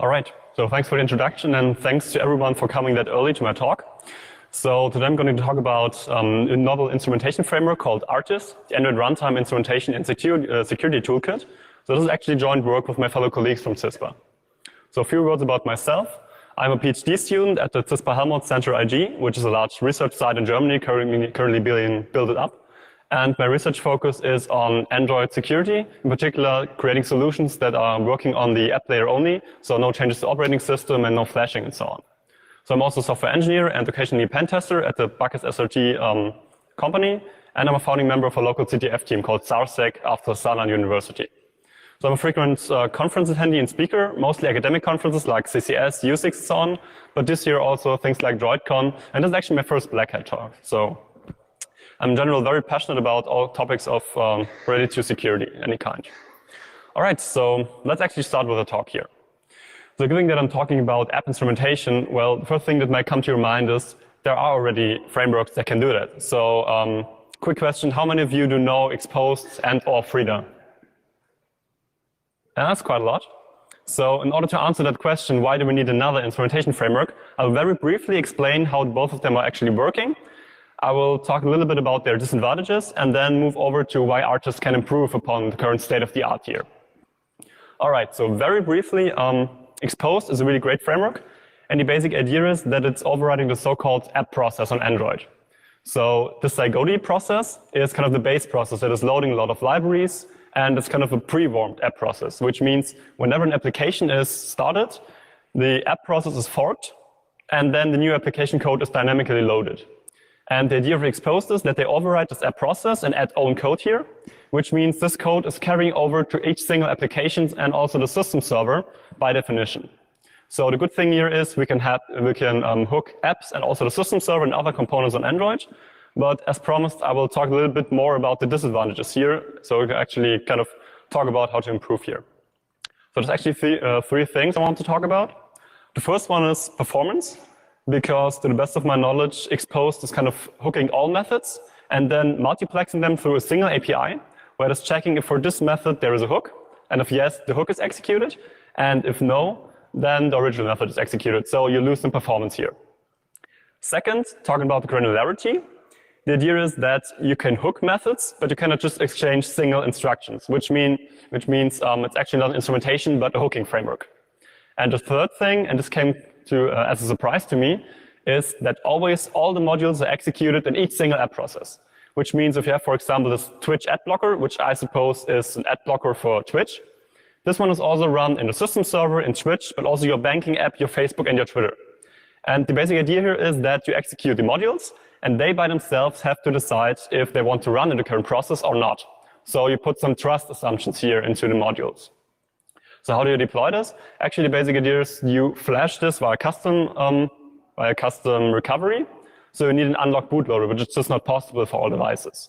All right, so thanks for the introduction and thanks to everyone for coming that early to my talk. So today I'm going to talk about a novel instrumentation framework called ARTIS, the Android Runtime Instrumentation and Security Toolkit. So this is actually joint work with my fellow colleagues from CISPA. So a few words about myself. I'm a PhD student at the CISPA Helmholtz Center IG, which is a large research site in Germany currently being built up. And my research focus is on Android security, in particular creating solutions that are working on the app layer only, so no changes to operating system and no flashing and so on. So I'm also a software engineer and occasionally a pen tester at the Buckets SRT company, and I'm a founding member of a local CTF team called SARSEC after Saarland University. So I'm a frequent conference attendee and speaker, mostly academic conferences like CCS, U6 and so on, but this year also things like DroidCon, and this is actually my first Black Hat talk. So I'm in general very passionate about all topics of related to security, any kind. All right, so let's actually start with a talk here. So given that I'm talking about app instrumentation, well, the first thing that might come to your mind is there are already frameworks that can do that. So quick question, how many of you do know Exposed and or Frida? Yeah, that's quite a lot. So in order to answer that question, why do we need another instrumentation framework, I'll very briefly explain how both of them are actually working. I will talk a little bit about their disadvantages and then move over to why ARTIS can improve upon the current state of the art here. All right, so very briefly, Exposed is a really great framework. And the basic idea is that it's overriding the so-called app process on Android. So the Zygote process is kind of the base process that is loading a lot of libraries. And it's kind of a pre-warmed app process, which means whenever an application is started, the app process is forked, and then the new application code is dynamically loaded. And the idea of Exposed is that they override this app process and add own code here, which means this code is carrying over to each single application and also the system server by definition. So the good thing here is we can hook apps and also the system server and other components on Android. But as promised, I will talk a little bit more about the disadvantages here, so we can actually kind of talk about how to improve here. So there's actually three things I want to talk about. The first one is performance, because to the best of my knowledge, Exposed is kind of hooking all methods and then multiplexing them through a single API, where it's checking if for this method there is a hook, and if yes, the hook is executed, and if no, then the original method is executed. So you lose some performance here. Second, talking about the granularity. The idea is that you can hook methods, but you cannot just exchange single instructions, which means it's actually not an instrumentation, but a hooking framework. And the third thing, and this came to as a surprise to me, is that always all the modules are executed in each single app process, which means if you have, for example, this Twitch ad blocker, which I suppose is an ad blocker for Twitch, this one is also run in the system server, in Twitch, but also your banking app, your Facebook, and your Twitter. And the basic idea here is that you execute the modules, and they by themselves have to decide if they want to run in the current process or not. So you put some trust assumptions here into the modules. So how do you deploy this? Actually, the basic idea is you flash this via custom recovery. So you need an unlocked bootloader, which is just not possible for all devices.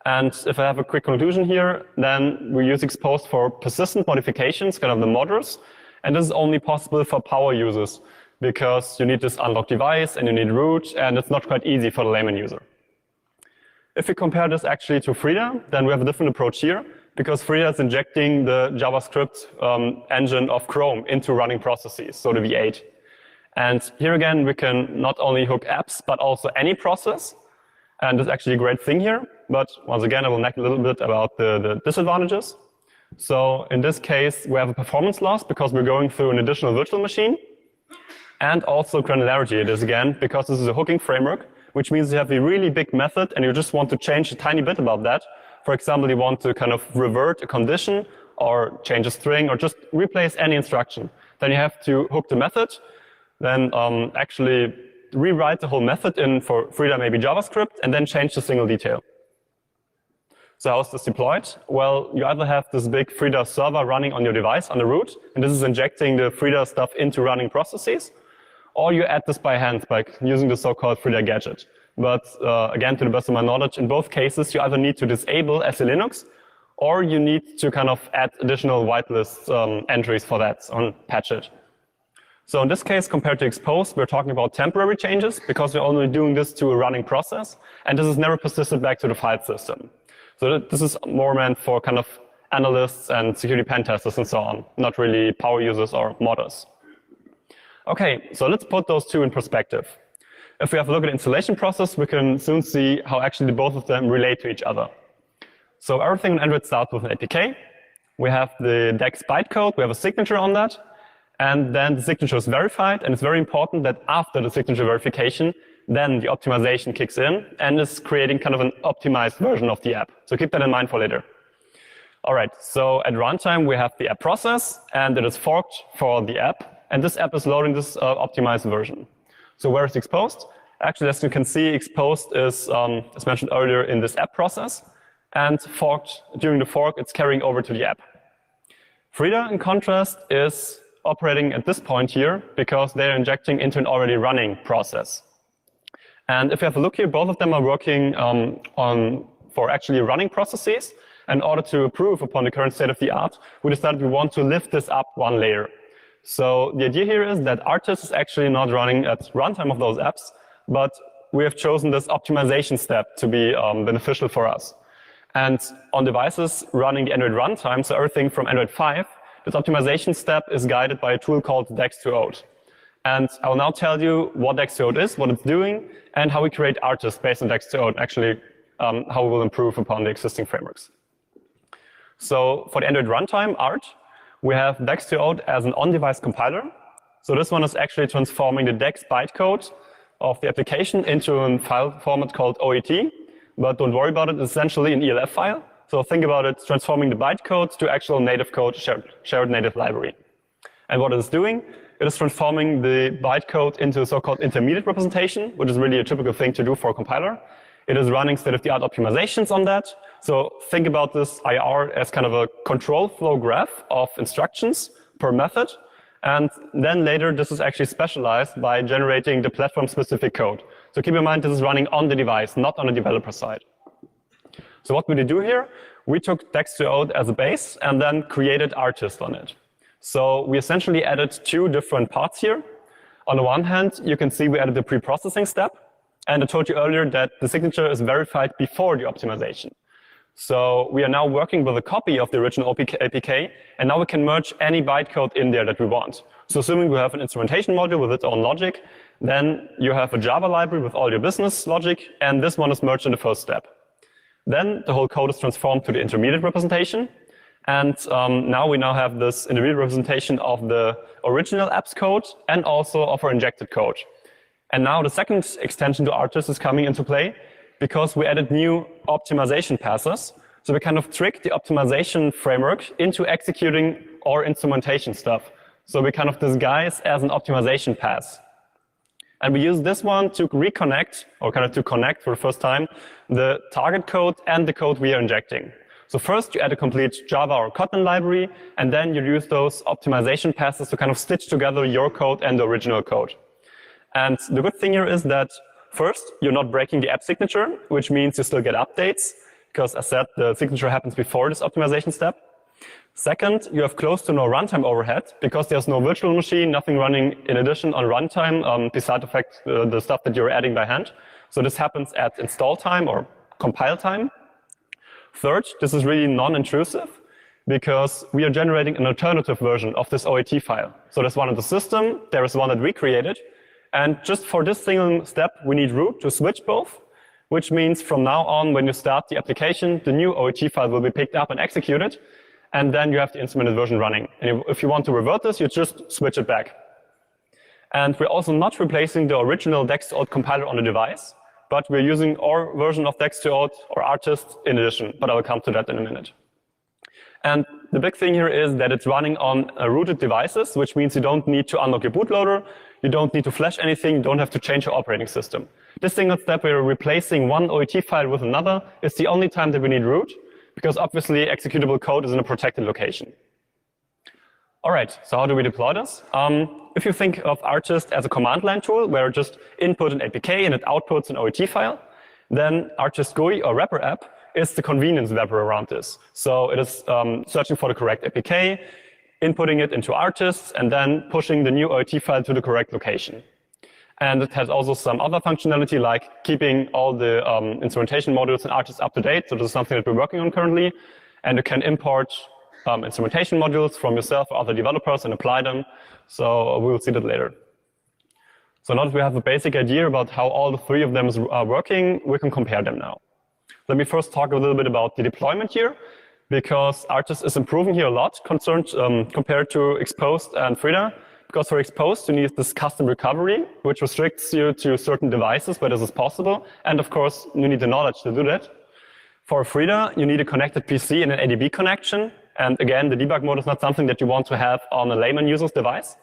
And if I have a quick conclusion here, then we use Exposed for persistent modifications, kind of the modders. And this is only possible for power users, because you need this unlocked device and you need root, and it's not quite easy for the layman user. If we compare this actually to Frida, then we have a different approach here, because Frida is injecting the JavaScript engine of Chrome into running processes, so the V8. And here again, we can not only hook apps, but also any process. And that's actually a great thing here. But once again, I will nag a little bit about the disadvantages. So in this case, we have a performance loss because we're going through an additional virtual machine. And also granularity it is again, because this is a hooking framework, which means you have a really big method and you just want to change a tiny bit about that. For example, you want to kind of revert a condition or change a string or just replace any instruction. Then you have to hook the method, then actually rewrite the whole method in, for Frida, maybe JavaScript, and then change the single detail. So how is this deployed? Well, you either have this big Frida server running on your device on the root, and this is injecting the Frida stuff into running processes, or you add this by hand by using the so-called Frida gadget. But again, to the best of my knowledge, in both cases, you either need to disable SE Linux, or you need to kind of add additional whitelist entries for that and patch it. So in this case, compared to Exposed, we're talking about temporary changes because we're only doing this to a running process, and this is never persisted back to the file system. So this is more meant for kind of analysts and security pen testers and so on, not really power users or modders. Okay, so let's put those two in perspective. If we have a look at the installation process, we can soon see how actually both of them relate to each other. So everything on Android starts with an APK. We have the DEX bytecode, we have a signature on that, and then the signature is verified, and it's very important that after the signature verification, then the optimization kicks in and is creating kind of an optimized version of the app. So keep that in mind for later. All right, so at runtime, we have the app process, and it is forked for the app, and this app is loading this optimized version. So where is it exposed? Actually, as you can see, exposed is, as mentioned earlier, in this app process, and forked during the fork, it's carrying over to the app. Frida, in contrast, is operating at this point here because they're injecting into an already running process. And if you have a look here, both of them are working for actually running processes. In order to improve upon the current state of the art, we decided we want to lift this up one layer. So the idea here is that Artist is actually not running at runtime of those apps, but we have chosen this optimization step to be beneficial for us. And on devices running the Android runtime, so everything from Android 5, this optimization step is guided by a tool called Dex2Ode. And I will now tell you what Dex2Ode is, what it's doing, and how we create Artists based on Dex2Ode, actually how we will improve upon the existing frameworks. So for the Android runtime, Art, we have Dex2Ode as an on-device compiler. So this one is actually transforming the Dex bytecode of the application into a file format called OET. But don't worry about it, it's essentially an ELF file. So think about it, transforming the bytecode to actual native code, shared native library. And what it is doing, it is transforming the bytecode into a so-called intermediate representation, which is really a typical thing to do for a compiler. It is running state-of-the-art optimizations on that. So think about this IR as kind of a control flow graph of instructions per method. And then later, this is actually specialized by generating the platform-specific code. So keep in mind, this is running on the device, not on the developer side. So what we did do here, we took Dex2Ode as a base and then created Artist on it. So we essentially added two different parts here. On the one hand, you can see we added the pre-processing step. And I told you earlier that the signature is verified before the optimization. So we are now working with a copy of the original APK, and now we can merge any bytecode in there that we want. So assuming we have an instrumentation module with its own logic, then you have a Java library with all your business logic, and this one is merged in the first step. Then the whole code is transformed to the intermediate representation, and now we have this intermediate representation of the original app's code and also of our injected code. And now the second extension to Artist is coming into play because we added new optimization passes. So we kind of tricked the optimization framework into executing our instrumentation stuff. So we kind of disguise as an optimization pass. And we use this one to reconnect, or kind of to connect for the first time, the target code and the code we are injecting. So first you add a complete Java or Kotlin library, and then you use those optimization passes to kind of stitch together your code and the original code. And the good thing here is that first, you're not breaking the app signature, which means you still get updates, because as said, the signature happens before this optimization step. Second, you have close to no runtime overhead, because there's no virtual machine, nothing running in addition on runtime, besides the fact the stuff that you're adding by hand. So this happens at install time or compile time. Third, this is really non-intrusive, because we are generating an alternative version of this OET file. So there's one in the system, there is one that we created, and just for this single step, we need root to switch both, which means from now on, when you start the application, the new OET file will be picked up and executed, and then you have the instrumented version running. And if you want to revert this, you just switch it back. And we're also not replacing the original Dex2Ode compiler on the device, but we're using our version of Dex2Ode or Artist in addition, but I will come to that in a minute. And the big thing here is that it's running on rooted devices, which means you don't need to unlock your bootloader, you don't need to flash anything, you don't have to change your operating system. This single step where we're replacing one OET file with another is the only time that we need root, because obviously executable code is in a protected location. All right, so how do we deploy this? If you think of Artist as a command line tool where you just input an APK and it outputs an OET file, then Artist GUI or wrapper app is the convenience wrapper around this. So it is searching for the correct APK, inputting it into Artist, and then pushing the new OET file to the correct location. And it has also some other functionality like keeping all the instrumentation modules in Artist up to date. So this is something that we're working on currently. and you can import instrumentation modules from yourself or other developers and apply them. So we'll see that later. So now that we have a basic idea about how all the three of them are working, we can compare them now. Let me first talk a little bit about the deployment here, because ArcGIS is improving here a lot compared to Exposed and Frida. Because for Exposed, you need this custom recovery, which restricts you to certain devices where this is possible. And of course, you need the knowledge to do that. For Frida, you need a connected PC and an ADB connection. And again, the debug mode is not something that you want to have on a layman user's device.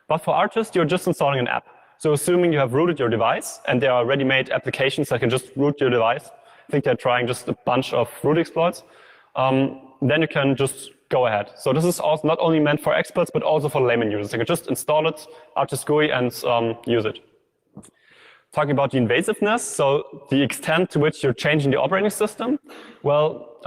But for ArcGIS, you're just installing an app. So assuming you have rooted your device, and there are ready-made applications that can just root your device, I think they're trying just a bunch of root exploits, then you can just go ahead. So this is also not only meant for experts, but also for layman users. You can just install it, ArcGIS GUI, and use it. Talking about the invasiveness, so the extent to which you're changing the operating system, well,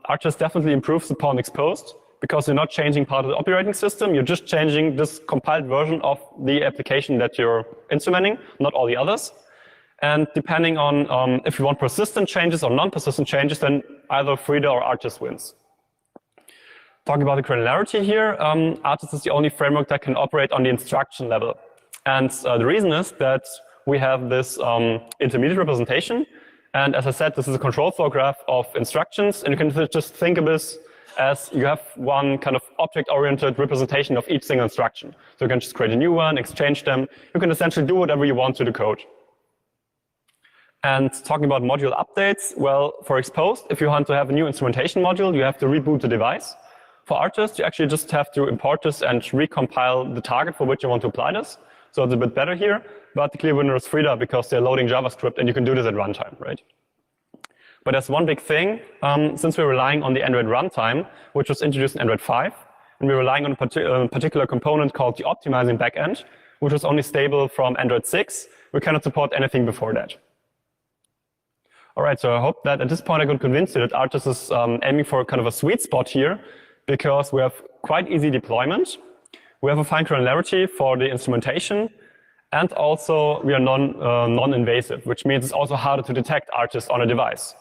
ArcGIS definitely improves upon Exposed, because you're not changing part of the operating system, you're just changing this compiled version of the application that you're instrumenting, not all the others. And depending on if you want persistent changes or non-persistent changes, then either Frida or ArcGIS wins. Talking about the granularity here, ArcGIS is the only framework that can operate on the instruction level. And the reason is that we have this intermediate representation. And as I said, this is a control flow graph of instructions. And you can just think of this as you have one kind of object-oriented representation of each single instruction. So you can just create a new one, exchange them. You can essentially do whatever you want to the code. And talking about module updates, well, for Exposed, if you want to have a new instrumentation module, you have to reboot the device. For ArcGIS, you actually just have to import this and recompile the target for which you want to apply this. So it's a bit better here, but the clear winner is Frida because they're loading JavaScript and you can do this at runtime, right? But there's one big thing, since we're relying on the Android runtime, which was introduced in Android 5, and we're relying on a particular component called the optimizing backend, which was only stable from Android 6, we cannot support anything before that. All right, so I hope that at this point I could convince you that ArcGIS is aiming for kind of a sweet spot here, because we have quite easy deployment, we have a fine granularity for the instrumentation, and also we are non-invasive, which means it's also harder to detect ArcGIS on a device.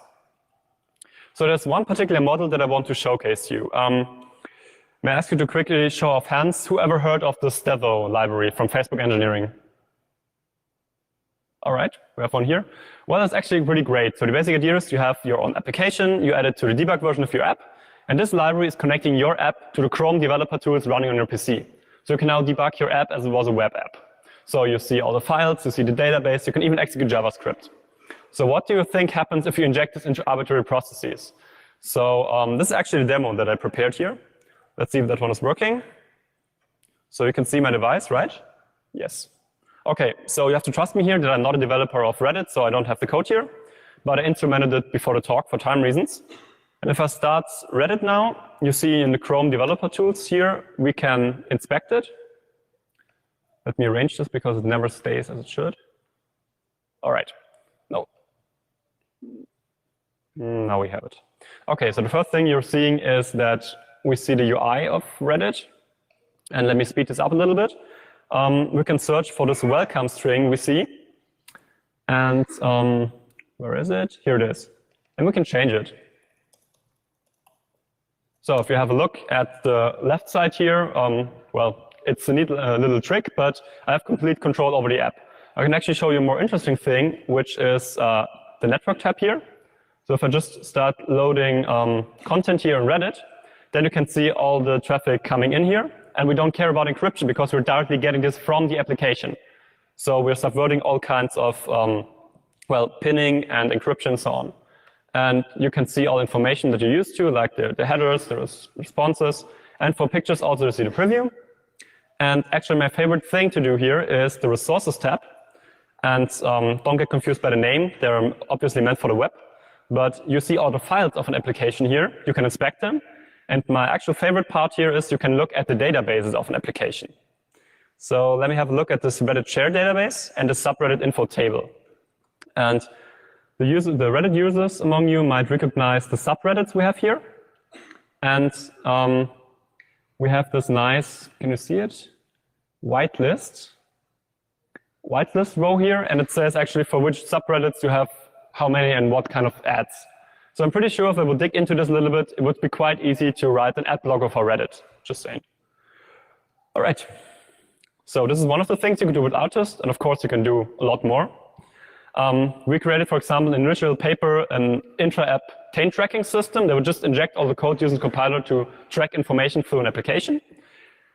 So there's one particular model that I want to showcase to you. May I ask you to quickly show of hands, who ever heard of the Stevo library from Facebook Engineering? All right, we have one here. Well, that's actually pretty great. So the basic idea is you have your own application, you add it to the debug version of your app, and this library is connecting your app to the Chrome developer tools running on your PC. So you can now debug your app as it was a web app. So you see all the files, you see the database, you can even execute JavaScript. So what do you think happens if you inject this into arbitrary processes? So this is actually the demo that I prepared here. Let's see if that one is working. So you can see my device, right? Yes. Okay, so you have to trust me here that I'm not a developer of Reddit, so I don't have the code here. But I instrumented it before the talk for time reasons. And if I start Reddit now, you see in the Chrome developer tools here, we can inspect it. Let me arrange this because it never stays as it should. All right. No. Now we have it. Okay, so the first thing you're seeing is that we see the UI of Reddit. And let me speed this up a little bit. We can search for this welcome string we see. And where is it? Here it is. And we can change it. So if you have a look at the left side here, well, it's a neat little trick, but I have complete control over the app. I can actually show you a more interesting thing, which is the network tab here. So if I just start loading content here in Reddit, then you can see all the traffic coming in here. And we don't care about encryption because we're directly getting this from the application. So we're subverting all kinds of, well, pinning and encryption and so on. And you can see all information that you're used to, like the headers, the responses. And for pictures, also you see the preview. And actually, my favorite thing to do here is the resources tab. And don't get confused by the name. They're obviously meant for the web. But you see all the files of an application here. You can inspect them. And my actual favorite part here is you can look at the databases of an application. So let me have a look at this Reddit share database and the subreddit info table. And the Reddit users among you might recognize the subreddits we have here. And we have this nice, can you see it? Whitelist row here. And it says actually for which subreddits you have how many and what kind of ads. So I'm pretty sure if I would dig into this a little bit, it would be quite easy to write an ad blogger for Reddit, just saying. All right. So this is one of the things you can do with Artist, and of course you can do a lot more. We created, for example, in an initial paper, an intra-app taint tracking system that would just inject all the code using the compiler to track information through an application.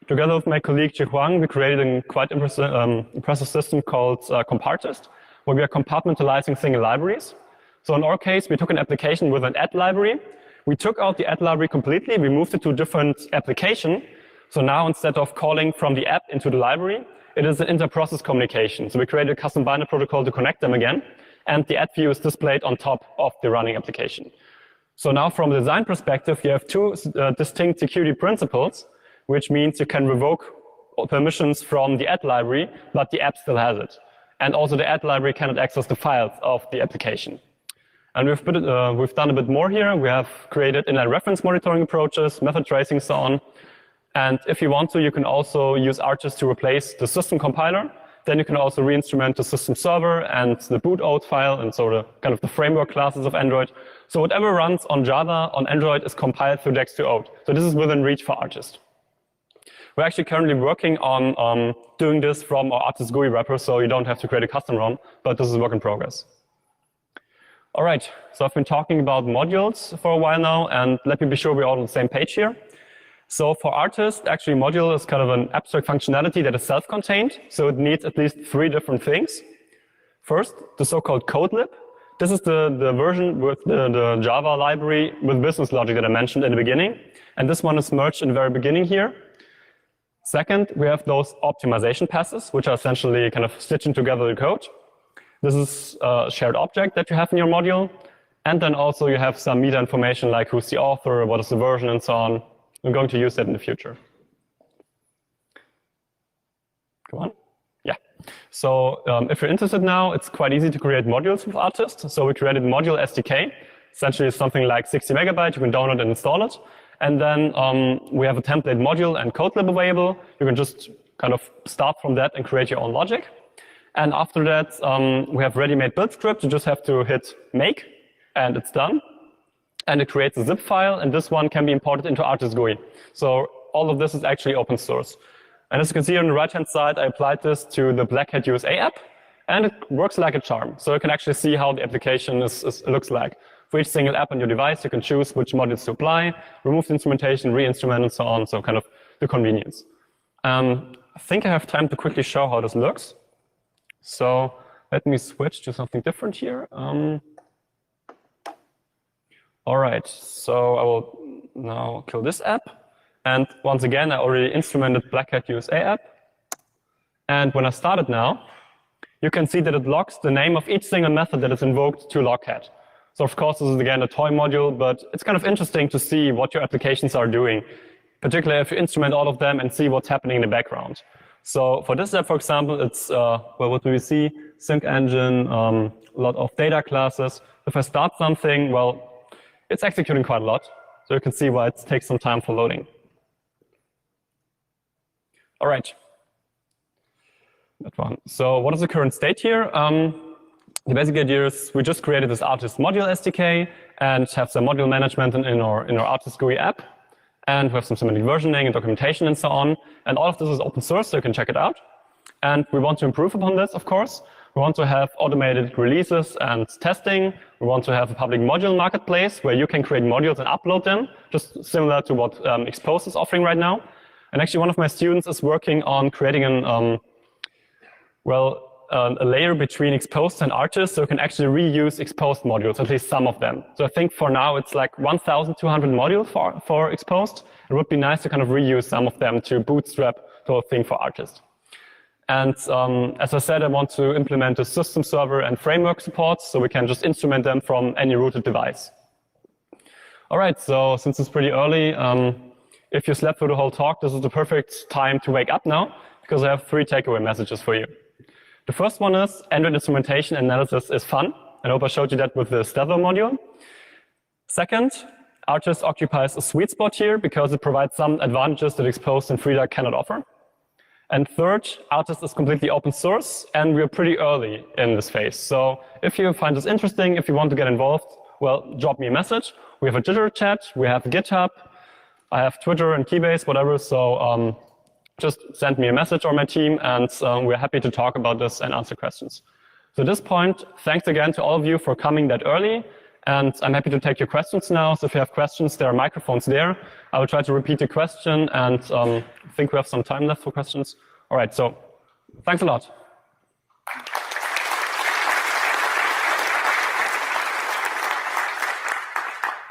Together with my colleague Ji Huang, we created a quite impressive system called Compartist, where we are compartmentalizing single libraries. So in our case, we took an application with an ad library. We took out the ad library completely. We moved it to a different application. So now instead of calling from the app into the library, it is an inter-process communication. So we created a custom binder protocol to connect them again, and the ad view is displayed on top of the running application. So now from a design perspective, you have two distinct security principles, which means you can revoke permissions from the ad library, but the app still has it. And also the ad library cannot access the files of the application. And we've done a bit more here. We have created inline reference monitoring approaches, method tracing, so on. And if you want to, you can also use Artist to replace the system compiler. Then you can also re-instrument the system server and the boot out file, and so the kind of the framework classes of Android. So whatever runs on Java on Android is compiled through dex2out. So this is within reach for Artist. We're actually currently working on doing this from our Artist GUI wrapper, so you don't have to create a custom ROM, but this is a work in progress. All right, so I've been talking about modules for a while now, and let me be sure we're all on the same page here. So for Artist, actually module is kind of an abstract functionality that is self-contained, so it needs at least 3 different things. First, the so-called codelib. This is the version with the Java library with business logic that I mentioned in the beginning, and this one is merged in the very beginning here. Second, we have those optimization passes, which are essentially kind of stitching together the code. This is a shared object that you have in your module, and then also you have some meta information like who's the author, what is the version, and so on. I'm going to use that in the future. Come on. Yeah. So if you're interested now, it's quite easy to create modules with Artist. So we created module SDK. Essentially, it's something like 60 megabytes. You can download and install it. And then we have a template module and codelib available. You can just kind of start from that and create your own logic. And after that, we have ready-made build script. You just have to hit make, and it's done. And it creates a zip file, and this one can be imported into Artist GUI. So all of this is actually open source. And as you can see on the right-hand side, I applied this to the Black Hat USA app, and it works like a charm. So you can actually see how the application looks like. For each single app on your device, you can choose which modules to apply, remove the instrumentation, re-instrument, and so on. So kind of the convenience. I think I have time to quickly show how this looks. So let me switch to something different here. All right, so I will now kill this app. And once again, I already instrumented Black Hat USA app. And when I start it now, you can see that it logs the name of each single method that is invoked to logcat. So of course, this is again a toy module, but it's kind of interesting to see what your applications are doing, particularly if you instrument all of them and see what's happening in the background. So for this app, for example, it's, well, what do we see? Sync engine, a lot of data classes. If I start something, well, it's executing quite a lot. So you can see why it takes some time for loading. All right. That one. So what is the current state here? The basic idea is we just created this Artist module SDK and have some module management in our Artist GUI app. And we have some semantic versioning and documentation and so on. And all of this is open source, so you can check it out. And we want to improve upon this, of course. We want to have automated releases and testing. We want to have a public module marketplace where you can create modules and upload them, just similar to what Xposed is offering right now. And actually, one of my students is working on creating a layer between Xposed and Artist, so you can actually reuse Xposed modules, at least some of them. So I think for now, it's like 1,200 modules for Xposed. It would be nice to kind of reuse some of them to bootstrap the whole thing for Artist. And as I said, I want to implement a system server and framework support, so we can just instrument them from any rooted device. All right, so since it's pretty early, if you slept through the whole talk, this is the perfect time to wake up now, because I have 3 takeaway messages for you. The first one is Android instrumentation analysis is fun. I hope I showed you that with the Stellar module. Second, Artist occupies a sweet spot here because it provides some advantages that Xposed and Frida cannot offer. And third, Artist is completely open source, and we're pretty early in this phase. So if you find this interesting, if you want to get involved, well, drop me a message. We have a Jitter chat, we have GitHub, I have Twitter and Keybase, whatever, so just send me a message or my team, and we're happy to talk about this and answer questions. So at this point, thanks again to all of you for coming that early, and I'm happy to take your questions now. So if you have questions, there are microphones there. I will try to repeat the question, and I think we have some time left for questions. All right, so thanks a lot.